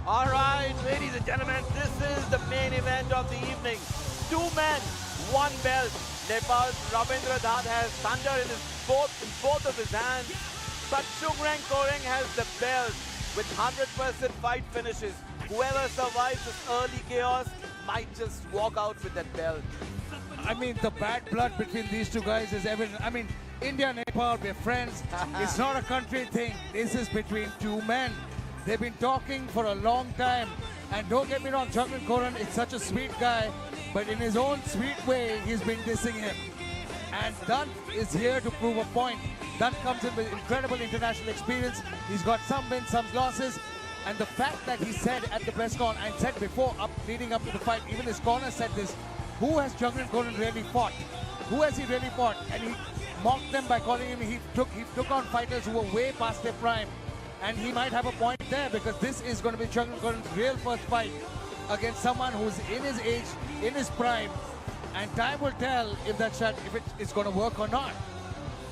All right, ladies and gentlemen, this is the main event of the evening. Two men, one belt. Nepal's Rabindra Dhatt has thunder in both of his hands, but Chungreng Koreng has the belt with 100% fight finishes. Whoever survives this early chaos might just walk out with that belt. I mean, the bad blood between these two guys is evident. I mean, India and Nepal, we're friends. It's not a country thing. This is between two men. They've been talking for a long time. And don't get me wrong, Chungreng Koreng is such a sweet guy, but in his own sweet way, he's been dissing him. And Dutt is here to prove a point. Dutt comes in with incredible international experience. He's got some wins, some losses. And the fact that he said at the press con and said before, leading up to the fight, even his corner said this, who has Chungreng Koreng really fought? Who has he really fought? And he mocked them by calling him, he took on fighters who were way past their prime. And he might have a point there because this is going to be Chungreng Koreng's real first fight against someone who's in his age, in his prime. And time will tell if that shot, if it's going to work or not.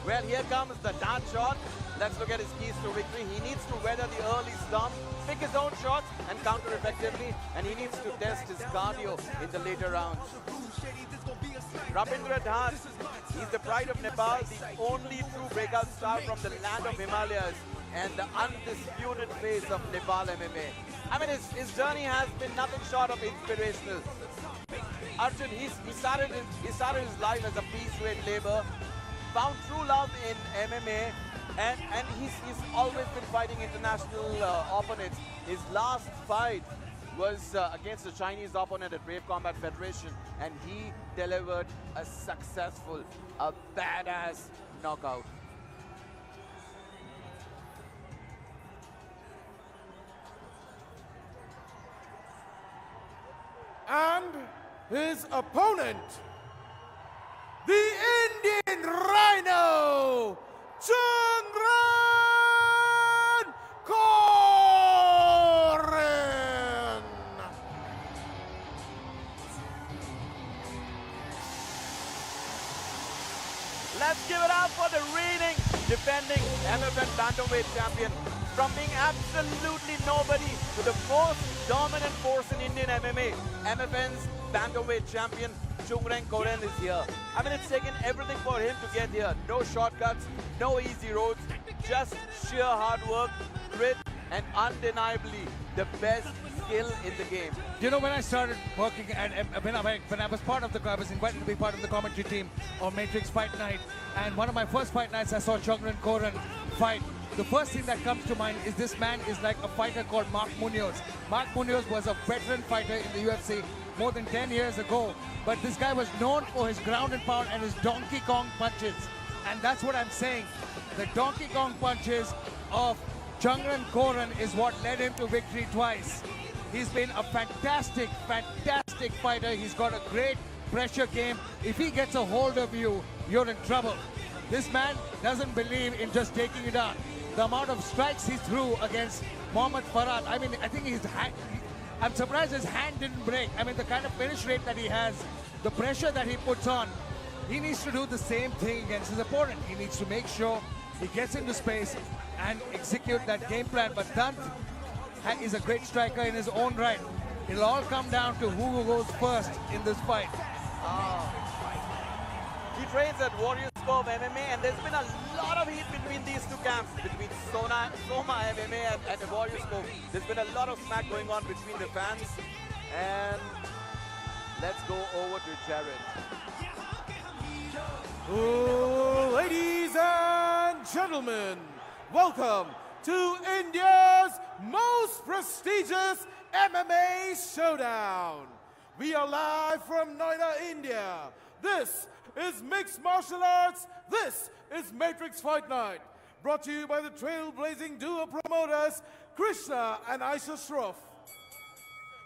Well, here comes the dart shot. Let's look at his keys to victory. He needs to weather the early storm, pick his own shots and counter effectively, and he needs to test his cardio in the later rounds. Rabindra Dhatt, he's the pride of Nepal, the only true breakout star from the land of Himalayas and the undisputed face of Nepal MMA. I mean, his journey has been nothing short of inspirational. Arjun, he started his life as a piece-rate labor, found true love in MMA, and he's always been fighting international opponents. His last fight was against a Chinese opponent at Brave Combat Federation, and he delivered a successful, a badass knockout. And his opponent, the Indian Rhino, Chungreng Koreng. Let's give it up for the reigning, defending MFN Bantamweight champion. From being absolutely nobody to the most dominant force in Indian MMA, MFN's Bantamweight champion, Chungreng Koreng is here. I mean, it's taken everything for him to get here. No shortcuts, no easy roads, just sheer hard work, grit, and undeniably the best skill in the game. You know, when I started working and when I was part of I was invited to be part of the commentary team on Matrix Fight Night, and one of my first fight nights I saw Chungreng Koreng fight. The first thing that comes to mind is this man is like a fighter called Mark Munoz. Mark Munoz was a veteran fighter in the UFC more than 10 years ago, but this guy was known for his ground and pound and his Donkey Kong punches. And that's what I'm saying. The Donkey Kong punches of Chungreng Koreng is what led him to victory twice. He's been a fantastic, fantastic fighter. He's got a great pressure game. If he gets a hold of you, you're in trouble. This man doesn't believe in just taking you down. The amount of strikes he threw against Mohammad Farad, I mean, I think I'm surprised his hand didn't break. I mean, the kind of finish rate that he has, the pressure that he puts on, he needs to do the same thing against his opponent. He needs to make sure he gets into space and execute that game plan. But Dutt is a great striker in his own right. It'll all come down to who goes first in this fight. He trains at Warriors School of MMA, and there's been a lot of heat between these two camps, between Soma MMA and the Warriors School. There's been a lot of smack going on between the fans. And let's go over to Jared. Ladies and gentlemen, welcome to India's most prestigious MMA showdown. We are live from Noida, India. This is Mixed Martial Arts. This is Matrix Fight Night. Brought to you by the trailblazing duo promoters, Krishna and Aisha Shroff.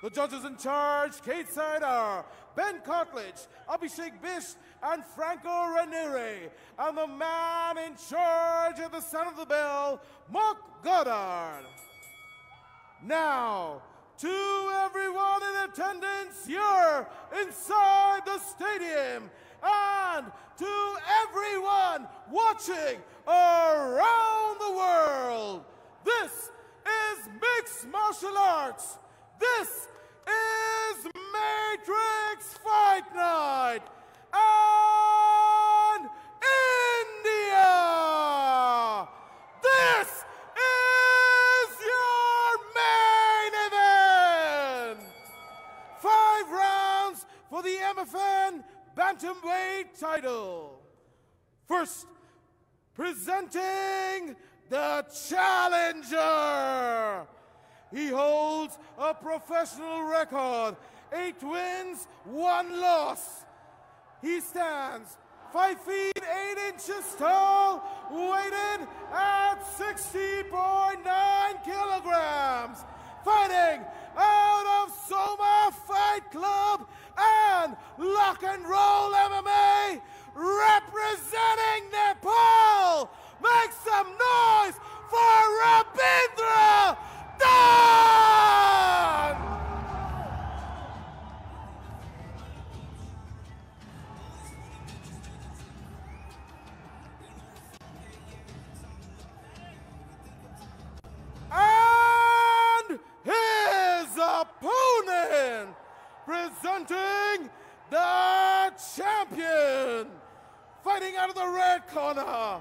The judges in charge, Kate Side, are Ben Cartledge, Abhishek Bish, and Franco Raniere. And the man in charge of the sound of the bell, Mark Goddard. Now, to everyone in attendance here inside the stadium, and to everyone watching around the world, this is Mixed Mixed Martial Arts. This is Matrix Fight Night and India. This is your main event. 5 rounds for the MFN Bantamweight title. First, presenting the challenger. He holds a professional record, 8 wins, 1 loss. He stands 5 feet 8 inches tall, weighted at 60.9 kilograms. Fighting out of Soma Fight Club and Lock and Roll MMA, representing Nepal. Make some noise for Rabindra Dutt! And his opponent, presenting the champion, fighting out of the red corner.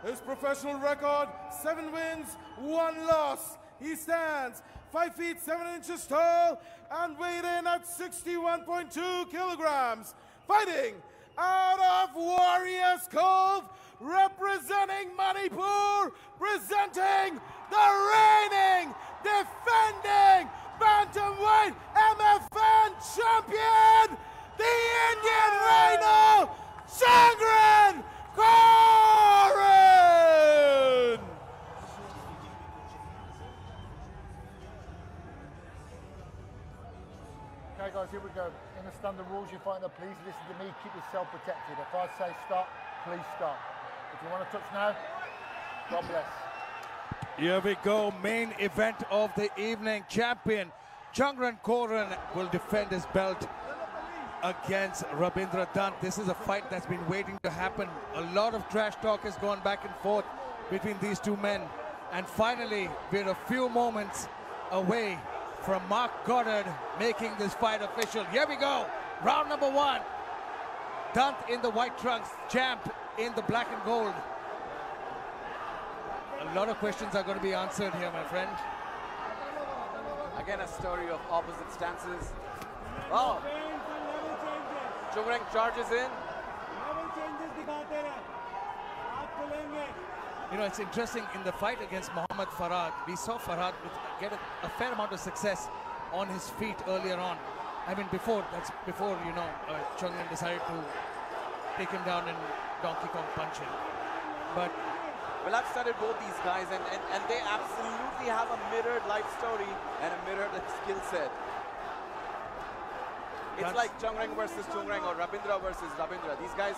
His professional record, 7 wins, 1 loss. He stands 5 feet 7 inches tall and weighed in at 61.2 kilograms. Fighting out of Warriors Cove, representing Manipur, presenting the reigning, defending Bantamweight MFN champion, the Indian Rhino, Chongren Koren! Okay guys, here we go. Understand the rules, you find out, please listen to me, keep yourself protected. If I say stop, please stop. If you want to touch now, God bless. Here we go, main event of the evening. Champion Chongren Koren will defend his belt against Rabindra Dutt. This is a fight that's been waiting to happen. A lot of trash talk has gone back and forth between these two men. And finally, we're a few moments away from Mark Goddard making this fight official. Here we go, round number 1. Dutt in the white trunks, champ in the black and gold. A lot of questions are going to be answered here, my friend. Again, a story of opposite stances. Oh! Chongren charges in. You know, it's interesting, in the fight against Muhammad Farad, we saw Farad get a fair amount of success on his feet earlier on. I mean, before, you know, Chongren decided to take him down and Donkey Kong punch him. But well, I've studied both these guys, and they absolutely have a mirrored life story and a mirrored skill set. It's like Chongren versus Chongren or Rabindra versus Rabindra. These guys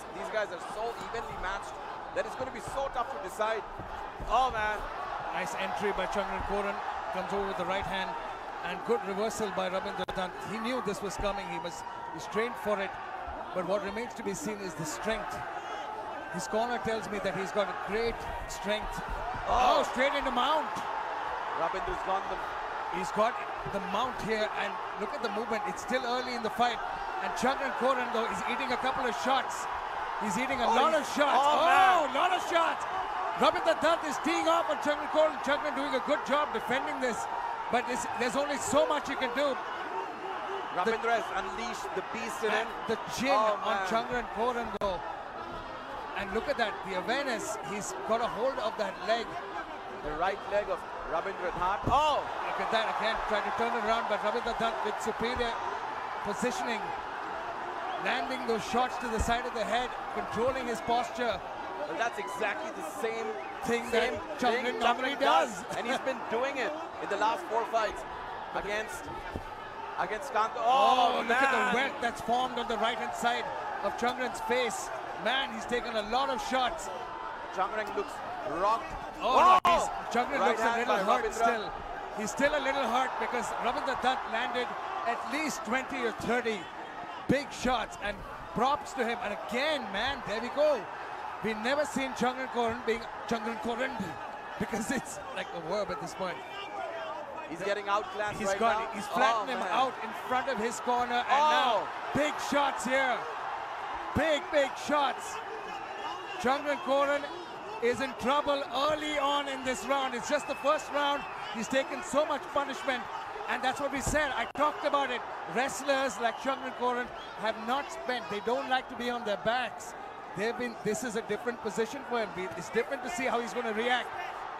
are so evenly matched that it's going to be so tough to decide. Oh man. Nice entry by Chongren Koren. Comes over with the right hand. And good reversal by Rabindra Dutt. He knew this was coming. He's trained for it. But what remains to be seen is the strength. His corner tells me that he's got a great strength. Oh, straight into mount. Rabindra's gone He's got the mount here, and look at the movement. It's still early in the fight. And Chongren Koren, though, is eating a couple of shots. He's eating a lot of shots. Oh, a lot of shots. Rabindra Dutt is teeing off on Chongren Koren. Chongren doing a good job defending this. But there's only so much you can do. Rabindra has unleashed the beast in him. The chin on Chongren Koren, though. And look at that, the awareness. He's got a hold of that leg. The right leg of Rabindra Dutt. Oh! Look at that again, trying to turn it around, but Rabindra Dutt with superior positioning. Landing those shots to the side of the head, controlling his posture. Well, that's exactly the same thing that Chongren normally does. And he's been doing it in the last 4 fights against Kanto. Oh, look at the welt that's formed on the right-hand side of Chongren's face. Man, he's taken a lot of shots. Chongren looks rocked. Oh, no, Chongren Right looks a little by hurt Rabindra. still. He's still a little hurt because Rabindra Dutt landed at least 20 or 30 big shots, and props to him. And again, man, there we go. We've never seen Chongren Koren being Chongren Koren because it's like a verb at this point. He's getting outclassed He's right got now. he's flattened him man. out in front of his corner, and Oh. now big shots here. Big shots. Chungran Koren is in trouble early on in this round. It's just the first round. He's taken so much punishment, and that's what we said. I talked about it. Wrestlers like Chungran Koren have not spent. They don't like to be on their backs. This is a different position for him. It's different to see how he's going to react.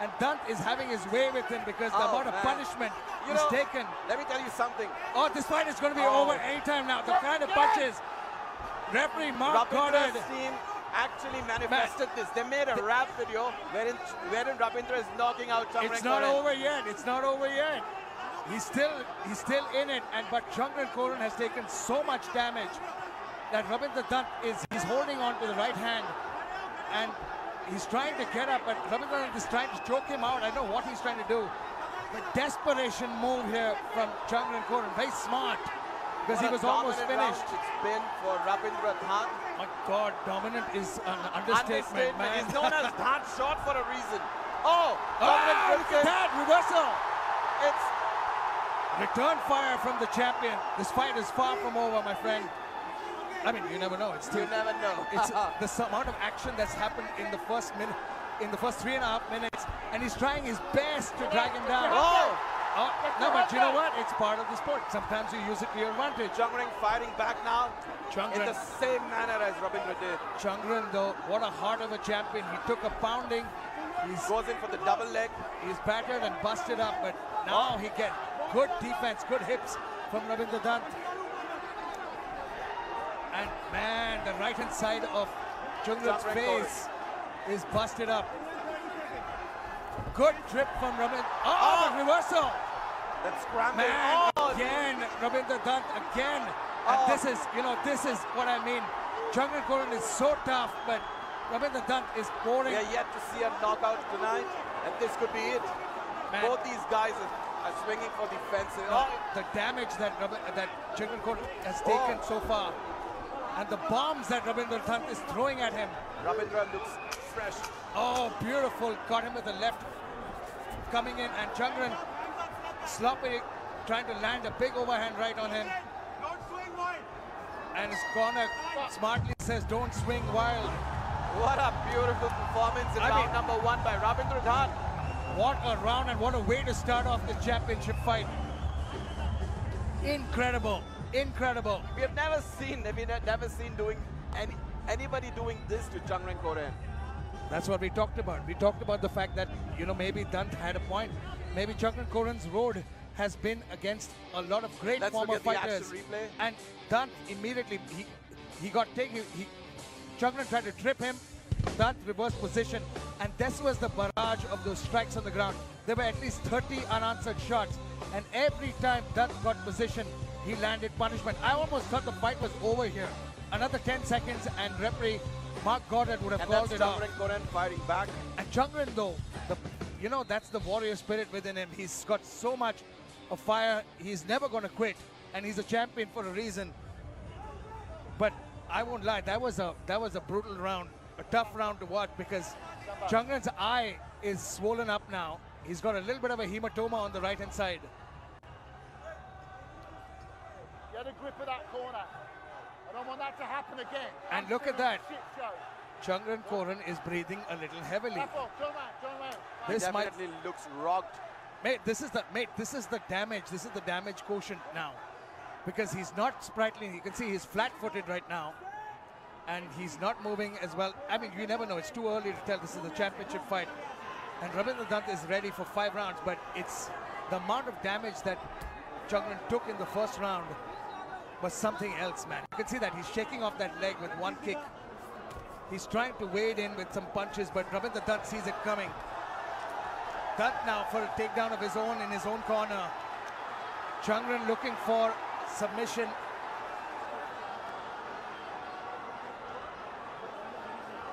And Dunt is having his way with him because the amount of punishment he's taken. Let me tell you something. Oh, this fight is going to be over anytime now. The kind of punches. Referee Mark Goddard. Ravindra's team actually manifested this. They made a rap video wherein Ravindra is knocking out Chungran It's not Koren. over yet. It's not over yet. He's still in it. But Chungran Koren has taken so much damage that Ravindra Dunt he's holding on to the right hand, and he's trying to get up, but Ravindra Dunt is trying to choke him out. I don't know what he's trying to do. The desperation move here from Chungran Koren, very smart, because he was almost finished. It's been for Ravindra Dunt. My God, dominant is an understatement, man. He's known as Dunt short for a reason. Oh, Look at that reversal. It's Return fire from the champion. This fight is far from over, my friend. I mean, you never know. It's still, you never know. It's the amount of action that's happened in the first minute, in the first 3.5 minutes, and he's trying his best to drag him down. Oh! No, but you know what? It's part of the sport. Sometimes you use it to your advantage. Chungran fighting back now in Chungran, the same manner as Ravindra did. Chungran, though, what a heart of a champion. He took a pounding. Goes in for the double leg. He's battered and busted up, but now he gets good defense, good hips from Ravindra Dunt. And man, the right hand side of Chungran's face is busted up. Good trip from Ravindra. Oh, reversal! That's scrambling. Man, Oh, again, Ravindra Dunt again. And this is what I mean. Chungran Koren is so tough, but Ravindra Dunt is boring. we are yet to see a knockout tonight, and this could be it. Man. Both these guys are swinging for the fences. The damage that Chungran Koren has taken so far, and the bombs that Ravindra Dunt is throwing at him. Ravindra looks fresh. Oh, beautiful. Caught him with the left coming in, and Chungran sloppy, trying to land a big overhand right on him. And his corner smartly says, don't swing wild. What a beautiful performance in round number 1 by Ravindra Dunt. What a round, and what a way to start off the championship fight. Incredible, incredible. We have never seen doing anybody doing this to Chungran Koren. That's what we talked about. We talked about the fact that, you know, maybe Dunt had a point. Maybe Chungran Koren's road has been against a lot of great former fighters. And Dunt immediately, he got taken. Chungran tried to trip him. Dunt reversed position. And this was the barrage of those strikes on the ground. There were at least 30 unanswered shots. And every time Dunt got position, he landed punishment. I almost thought the fight was over here. Another 10 seconds and referee Mark Goddard would have called it off. Chungran Koren fighting back. And Chungran, though, that's the warrior spirit within him. He's got so much of fire. He's never going to quit, and he's a champion for a reason. But I won't lie, that was a brutal round, a tough round to watch, because Chungran's eye is swollen up now. He's got a little bit of a hematoma on the right hand side. Get a grip of that corner. I don't want that to happen again. And look at that. Chungran Koren is breathing a little heavily. This definitely looks rocked. Mate, this is the damage. This is the damage quotient now, because he's not sprightly. You can see he's flat-footed right now, and he's not moving as well. I mean, you never know. It's too early to tell. This is a championship fight, and Ravindra Dunt is ready for 5 rounds. But it's the amount of damage that Chungran took in the first round was something else, man. You can see that he's shaking off that leg with one kick. He's trying to wade in with some punches, but Ravindra Dunt sees it coming. Dunt now for a takedown of his own in his own corner. Chungran looking for submission.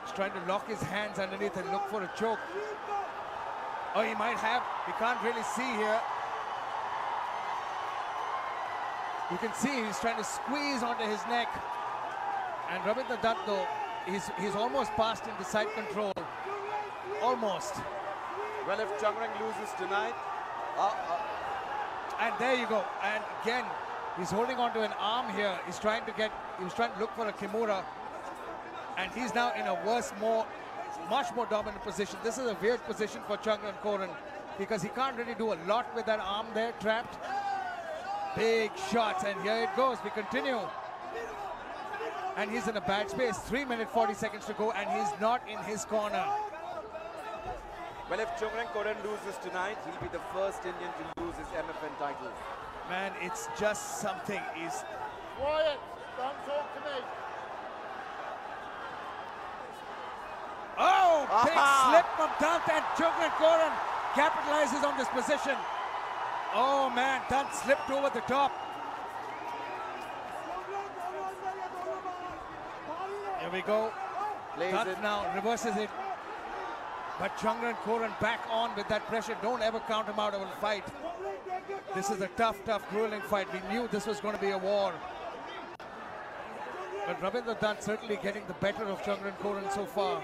He's trying to lock his hands underneath and look for a choke. Oh, he might have. We can't really see here. You can see he's trying to squeeze onto his neck. And Ravindra Dunt, though, he's almost passed into side control. Almost. Well, if Chungran loses tonight, And there you go. And again, he's holding on to an arm here. He was trying to look for a Kimura. And he's now in a much more dominant position. This is a weird position for Changran Koren because he can't really do a lot with that arm there, trapped. Big shots, and here it goes. We continue. And he's in a bad space. 3 minutes, 40 seconds to go, and he's not in his corner. Well, if Changran Koren loses tonight, he'll be the first Indian to lose his MFN title. Man, it's just something. He's Quiet. Don't talk to me. oh, big slip from Dant, and Changran Koren capitalizes on this position. Oh man, Dant slipped over the top. Here we go. Plays Dant it. now reverses it. But Changran Koren back on with that pressure. Don't ever count him out of a fight. This is a tough, grueling fight. We knew this was going to be a war. But Ravindra Dant certainly getting the better of Changran Koren so far.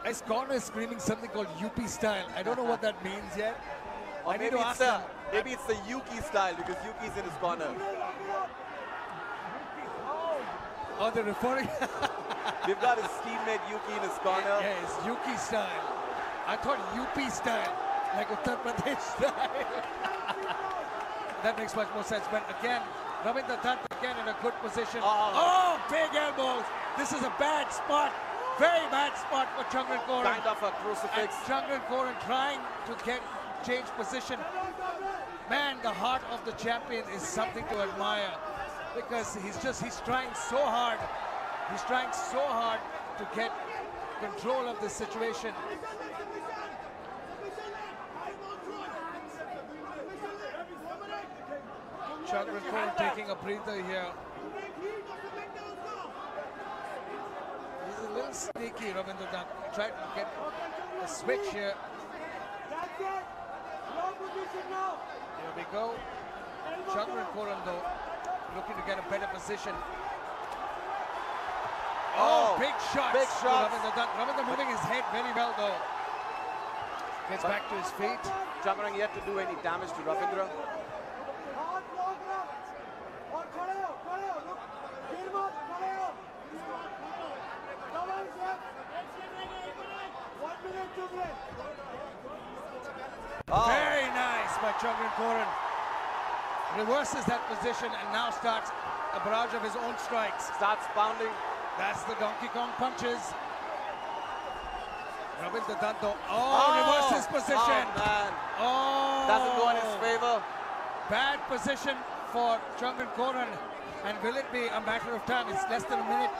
His corner is screaming something called UP style. I don't know what that means yet. Or I need maybe to ask him. maybe it's the Yuki style because Yuki's in his corner. Oh, they're referring. We've got his teammate Yuki in his corner. Yeah, it's Yuki style. I thought UP style, like Uttar Pradesh style. That makes much more sense. But again, Ravindra Dant again in a good position. Oh, big elbows. This is a bad spot. Very bad spot for Changran Koren. Kind of a crucifix. And Changran Koren trying to change position. Man, the heart of the champion is something to admire because he's trying so hard. He's trying so hard to get control of this situation. Changran Koren taking a breather here. He's a little sneaky, Ravindra Dant. Tried to get a switch here. Here we go. Changran Koren though, looking to get a better position. Oh, big shots. Big shots. Ravindra Dant. Ravindra moving his head very well though. Gets back to his feet. Changran yet to do any damage to Ravindra. Very nice by Changran Koren. Reverses that position and now starts a barrage of his own strikes. Starts pounding. That's the Donkey Kong punches. Ravindra Dant though. Oh, reverses position. Oh, man. Oh. Doesn't go in his favor. Bad position for Changran Koren. And will it be a matter of time? It's less than a minute.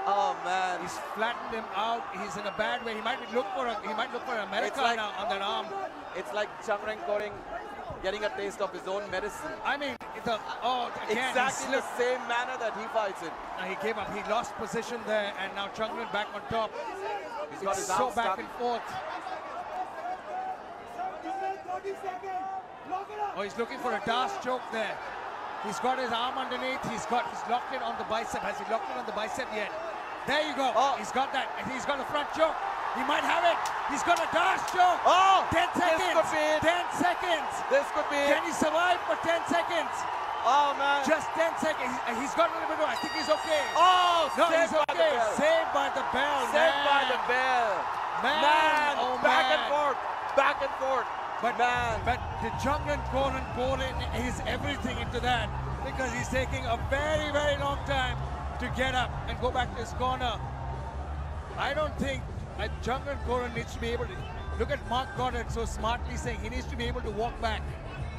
Oh man. He's flattened him out. He's in a bad way. He might look for America like- now on that arm. It's like Changran Koren getting a taste of his own medicine. I mean, again, Exactly he the slipped. same manner that he fights in. He gave up. He lost position there, and now Changran back on top. He's got It's his so arms back stuck. and forth. Oh, he's looking for a Das choke there. He's got his arm underneath. He's locked it on the bicep. Has he locked it on the bicep yet? There you go. Oh. He's got that. And he's got a front choke. He might have it. He's got a Das choke. Oh! 10 seconds. This could be it. 10 seconds. This could be Can it. he survive for 10 seconds? Oh man. Just 10 seconds. He's got a little bit of, I think he's okay. Oh! No, saved he's by the okay. bell. Saved by the bell. Saved by man. the bell. Man. Oh, back man. and forth. Back and forth. But man. But the Changran Koren poured in his everything into that because he's taking a very, very long time to get up and go back to his corner. I don't think Changran Koren needs to be able to look at Mark Goddard so smartly saying he needs to be able to walk back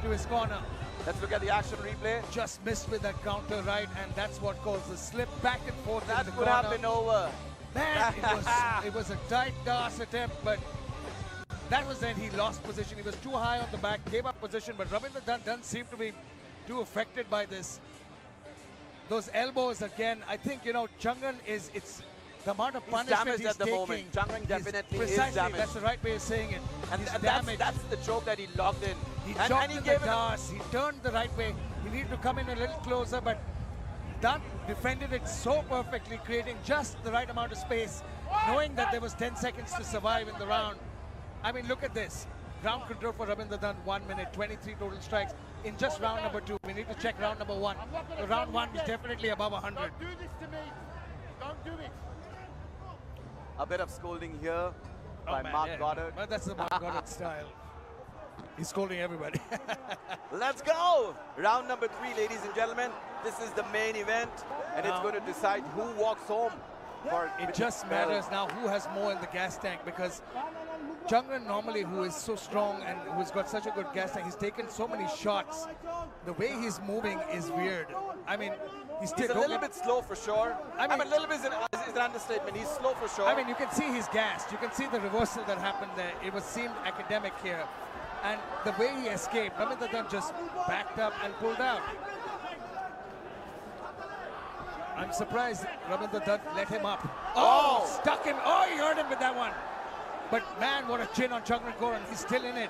to his corner. Let's look at the action replay. Just missed with that counter right, and that's what caused the slip back and forth. That in the could corner. have been over. Man, it was a tight Das attempt, but that was then he lost position. He was too high on the back, gave up position, but Ravindra Dant doesn't seem to be too affected by this. Those elbows again, I think, Changran it's the amount of punishment damaged he's at the taking. moment. Changran definitely is precisely, damaged. that's the right way of saying it. And He's that's damaged. the choke that he locked in. He and chopped he in gave the it a- Das. He turned the right way. He needed to come in a little closer, but Dunn defended it so perfectly, creating just the right amount of space, knowing that there was 10 seconds to survive in the round. I mean, look at this. Ground control for Rabindra Dunn, 1 minute, 23 total strikes in just round number 2. We need to check round number 1. So round 1 was definitely above 100. Don't do this to me. Don't do it. A bit of scolding here by man, Mark yeah. Goddard. Well, that's the Mark Goddard style. He's scolding everybody. Let's go! Round number 3, ladies and gentlemen. This is the main event, and it's going to decide who walks home. It just matters now who has more in the gas tank, because Jungran normally, who is so strong and who's got such a good gas tank, he's taken so many shots. The way he's moving is weird. I mean, He's a little bit slow for sure. I mean, a little bit is an understatement. He's slow for sure. I mean, you can see he's gassed. You can see the reversal that happened there. It seemed academic here. And the way he escaped, Rabindra Dunn just backed up and pulled out. I'm surprised Rabindra Dunn let him up. Oh, stuck him. Oh, he hurt him with that one. But man, what a chin on Jungran Koren. He's still in it.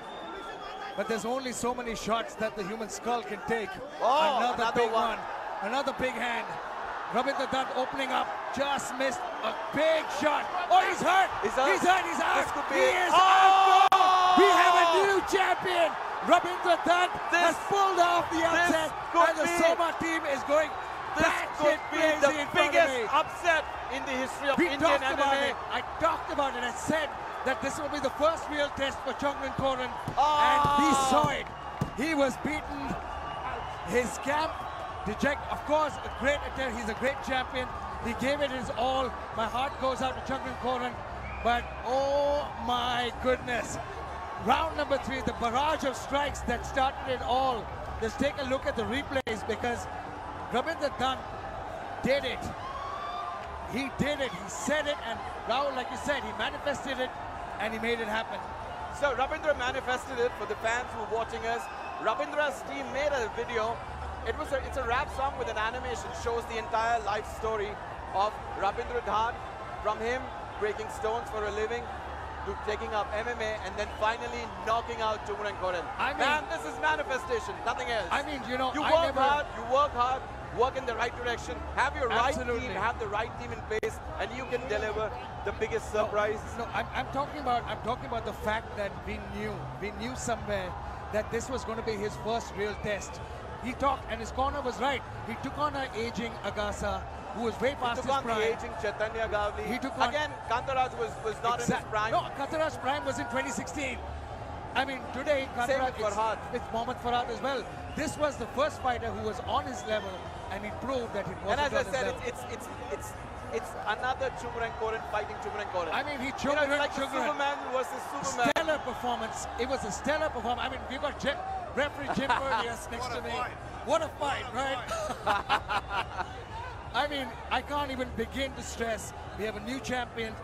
But there's only so many shots that the human skull can take. Oh, another big one. Another big hand. Rabindra Dunn opening up. Just missed a big shot. Oh, he's hurt. He's out. This could be he is out. We have a new champion. Rabindra Dunn has pulled off the upset. And the Soma team is going This could be the biggest upset in the history of Indian MMA. I talked about it. I said that this will be the first real test for Jungran Koren. And he saw it. He was beaten. His camp, of course, a great attempt. He's a great champion. He gave it his all. My heart goes out to Jungran Koren. But oh my goodness. Round number 3, the barrage of strikes that started it all. Let's take a look at the replays, because Rabindra Dunn did it. He did it. He said it, and Rahul, like you said, he manifested it, and he made it happen. So Rabindra manifested it. For the fans who are watching us, Rabindra's team made a video. It's a rap song with an animation, shows the entire life story of Rabindra Dunn, from him breaking stones for a living to taking up MMA and then finally knocking out Jungran Koren. Man, this is manifestation, nothing else. I mean, you know, you work hard, work in the right direction, have your right team, have the right team in place, and you can deliver the biggest surprise. No, I'm talking about the fact that we knew somewhere that this was going to be his first real test. He talked, and his corner was right. He took on an aging Agasa, who was way past his prime. He took on the aging Chaitanya Gavli. He took on, again, Kantaraj was not in his prime. No, Kantaraj's prime was in 2016. I mean, today, Kantaraj, it's Mohammad Farhad as well. This was the first fighter who was on his level, and he proved that it wasn't. And as I said, it's another Jungran Koren fighting Jungran Koren. I mean, it's like Superman versus Superman. Stellar performance. It was a stellar performance. I mean, we got referee Jim Perdius next to me. What a fight, right? I mean, I can't even begin to stress. We have a new champion.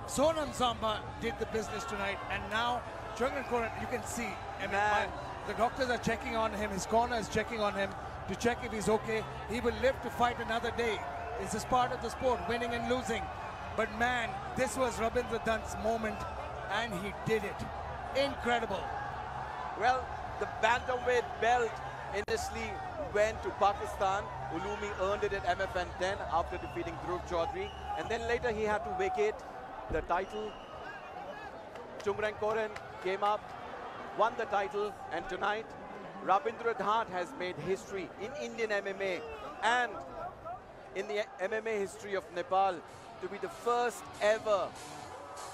Sonam Zamba did the business tonight, and now Jungran Koren, you can see. I mean, the doctors are checking on him. His corner is checking on him to check if he's okay. He will live to fight another day. This is part of the sport, winning and losing. But man, this was Rabindra Dunn's moment, and he did it. Incredible. Well, the bantamweight belt initially went to Pakistan. Ulumi earned it at MFN 10 after defeating Dhruv Chaudhary, and then later he had to vacate the title. Jungran Koren came up, won the title, and tonight Rabindra Dunn has made history in Indian MMA and in the MMA history of Nepal to be the first ever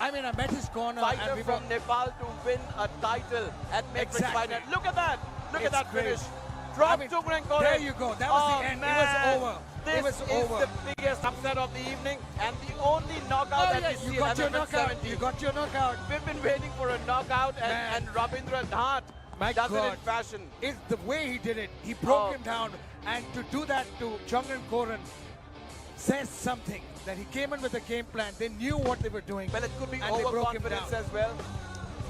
I met his corner fighter from Nepal to win a title at Matrix Fight Night. Look at that! Look at that finish. Drop Jungran Koren. There you go. That was the end. Man. It was over. This is the biggest upset of the evening and the only knockout that we see got your at knockout. 70. You got your knockout. We've been waiting for a knockout, and Rabindra Dunn does it in fashion. It's the way he did it. He broke him down, and to do that to Jungran Koren says something, that he came in with a game plan. They knew what they were doing. Well, it could be and overconfidence as well.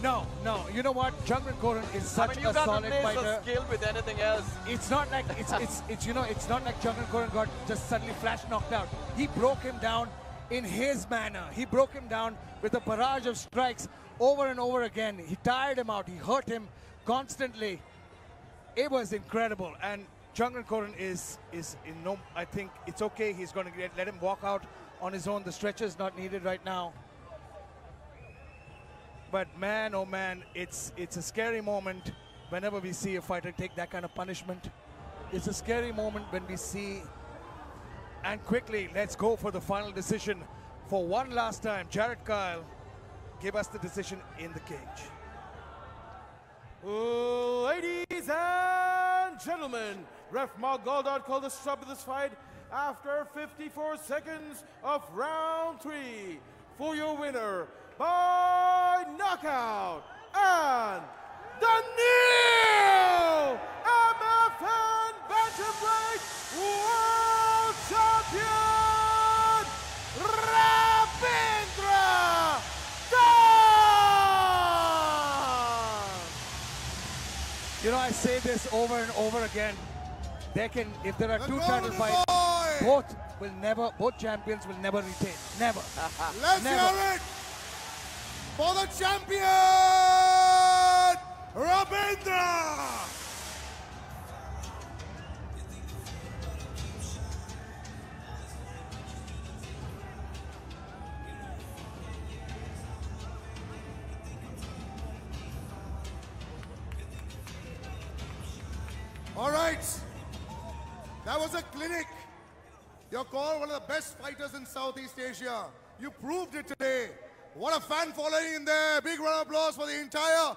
No. You know what? Jungran Koren is such a solid fighter. You can't replace skill with anything else. It's not like it's not like Jungran Koren got just suddenly flash knocked out. He broke him down in his manner. He broke him down with a barrage of strikes over and over again. He tired him out. He hurt him constantly. It was incredible. And Chungran Koren is in no. I think it's okay. He's going to let him walk out on his own. The stretcher is not needed right now. But man, oh man, it's a scary moment whenever we see a fighter take that kind of punishment. It's a scary moment when we see. And quickly, let's go for the final decision. For one last time, Jared Kyle, give us the decision in the cage. Ladies and gentlemen, Ref Mark Goldard called the stop of this fight after 54 seconds of round 3 for your winner by knockout and the new MFN Bantamweight World Champion, Ravindra Khan! You know, I say this over and over again. If there are two title fights, both champions will never retain. Never. Let's Never. hear it for the champion, Ravindra! All right, that was a clinic. You're called one of the best fighters in Southeast Asia. You proved it today. What a fan following in there. Big round of applause for the entire